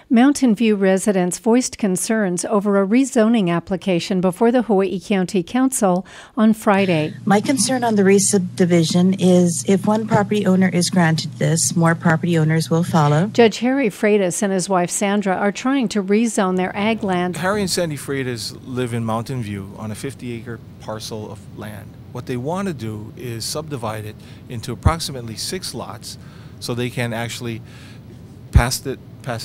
Mountain View residents voiced concerns over a rezoning application before the Hawaii County Council on Friday. My concern on the re-subdivision is if one property owner is granted this, more property owners will follow. Judge Harry Freitas and his wife Sandra are trying to rezone their ag land. Harry and Sandy Freitas live in Mountain View on a 50-acre parcel of land. What they want to do is subdivide it into approximately 6 lots so they can actually pass it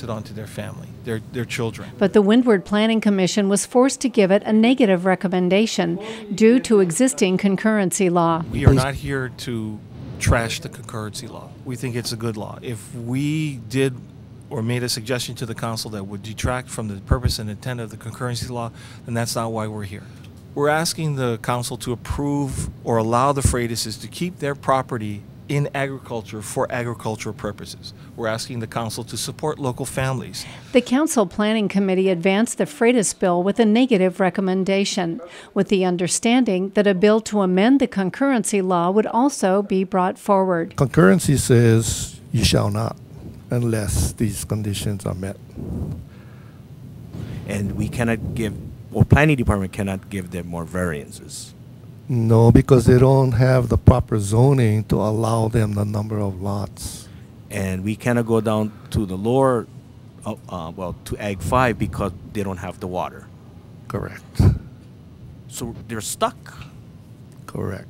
on to their family, their children. But the Windward Planning Commission was forced to give it a negative recommendation due to existing concurrency law. We are not here to trash the concurrency law. We think it's a good law. If we did or made a suggestion to the council that would detract from the purpose and intent of the concurrency law, then that's not why we're here. We're asking the council to approve or allow the Freitases to keep their property in agriculture for agricultural purposes. We're asking the council to support local families. The Council Planning Committee advanced the Freitas bill with a negative recommendation, with the understanding that a bill to amend the concurrency law would also be brought forward. Concurrency says you shall not, unless these conditions are met. And we cannot give, or planning department cannot give them more variances. No, because they don't have the proper zoning to allow them the number of lots. And we cannot go down to the lower, to Ag 5 because they don't have the water. Correct. So they're stuck. Correct.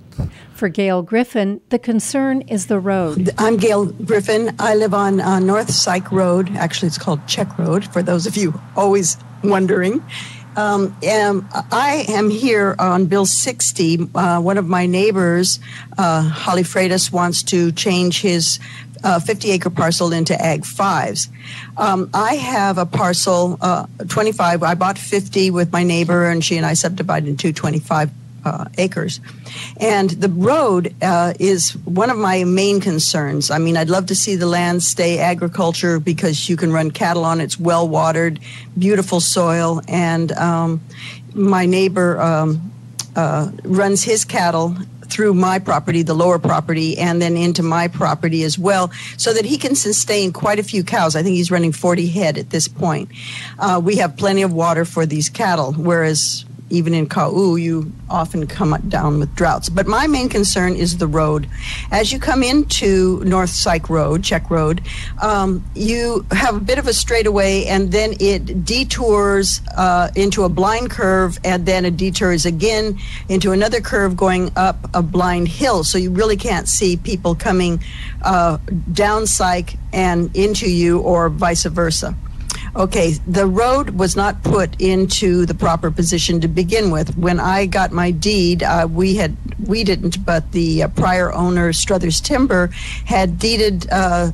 For Gail Griffin, the concern is the road. I'm Gail Griffin. I live on North Pszyk Road. Actually, it's called Czech Road, for those of you always wondering. I am here on Bill 60. One of my neighbors, Holly Freitas, wants to change his 50-acre parcel into Ag 5s. I have a parcel, 25. I bought 50 with my neighbor, and she and I subdivided into 25 acres. And the road is one of my main concerns. I mean, I'd love to see the land stay agriculture because you can run cattle on it. It's well watered, beautiful soil, and my neighbor runs his cattle through my property, the lower property, and then into my property as well, so that he can sustain quite a few cows. I think he's running 40 head at this point. We have plenty of water for these cattle, whereas even in Kau, you often come down with droughts. But my main concern is the road. As you come into North Pszyk Road, Czech Road, you have a bit of a straightaway, and then it detours into a blind curve, and then it detours again into another curve going up a blind hill. So you really can't see people coming down Pszyk and into you, or vice versa. Okay, the road was not put into the proper position to begin with. When I got my deed, we didn't, but the prior owner, Struthers Timber, had deeded an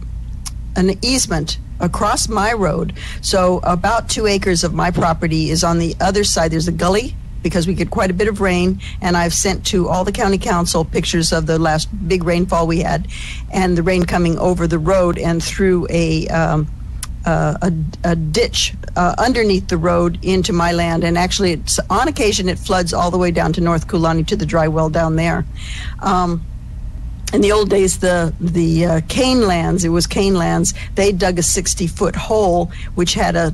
easement across my road. So about 2 acres of my property is on the other side. There's a gully because we get quite a bit of rain, and I've sent to all the county council pictures of the last big rainfall we had and the rain coming over the road and through a ditch underneath the road into my land, and actually it's, on occasion it floods all the way down to North Kulani to the dry well down there. In the old days, the cane lands, it was cane lands, they dug a 60-foot hole which had a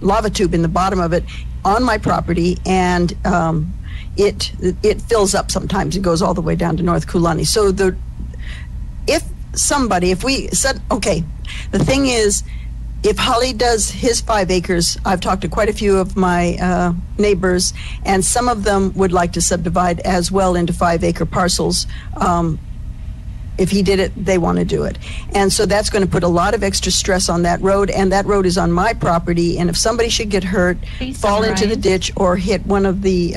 lava tube in the bottom of it on my property, and it fills up sometimes. It goes all the way down to North Kulani. So if we said, okay, the thing is, if Holly does his 5 acres, I've talked to quite a few of my neighbors, and some of them would like to subdivide as well into 5-acre parcels. If he did it, they want to do it. And so that's going to put a lot of extra stress on that road, and that road is on my property, and if somebody should get hurt, fall into the ditch, or hit one of the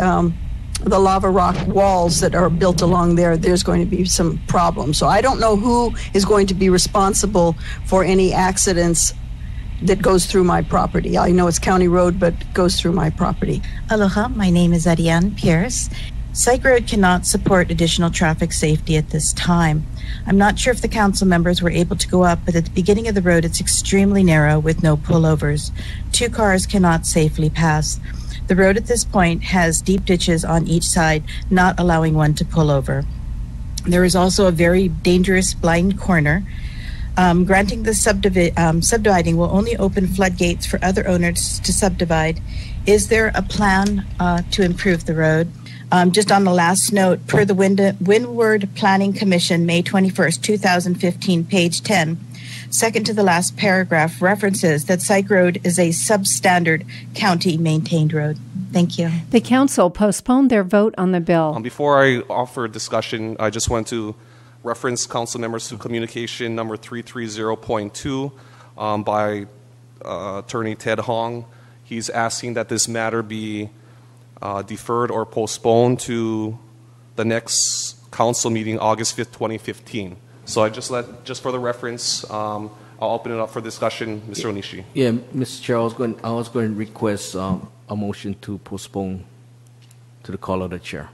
lava rock walls that are built along there, there's going to be some problems. So I don't know who is going to be responsible for any accidents that goes through my property. I know it's county road, but goes through my property. Aloha, my name is Ariane Pierce. Pszyk Road cannot support additional traffic safety at this time. I'm not sure if the council members were able to go up, but at the beginning of the road, it's extremely narrow with no pullovers. 2 cars cannot safely pass. The road at this point has deep ditches on each side, not allowing one to pull over. There is also a very dangerous blind corner. Granting the subdividing will only open floodgates for other owners to subdivide. Is there a plan to improve the road? Just on the last note, per the Windward Planning Commission, May 21st, 2015, page 10, second to the last paragraph references that Pszyk Road is a substandard county-maintained road. Thank you. The council postponed their vote on the bill. Before I offer discussion, I just want to reference council members to communication number 330.2 by Attorney Ted Hong. He's asking that this matter be deferred or postponed to the next council meeting, August 5th, 2015. So I just for the reference, I'll open it up for discussion. Mr. Onishi. Yeah, Mr. Chair, I was going to request a motion to postpone to the call of the chair.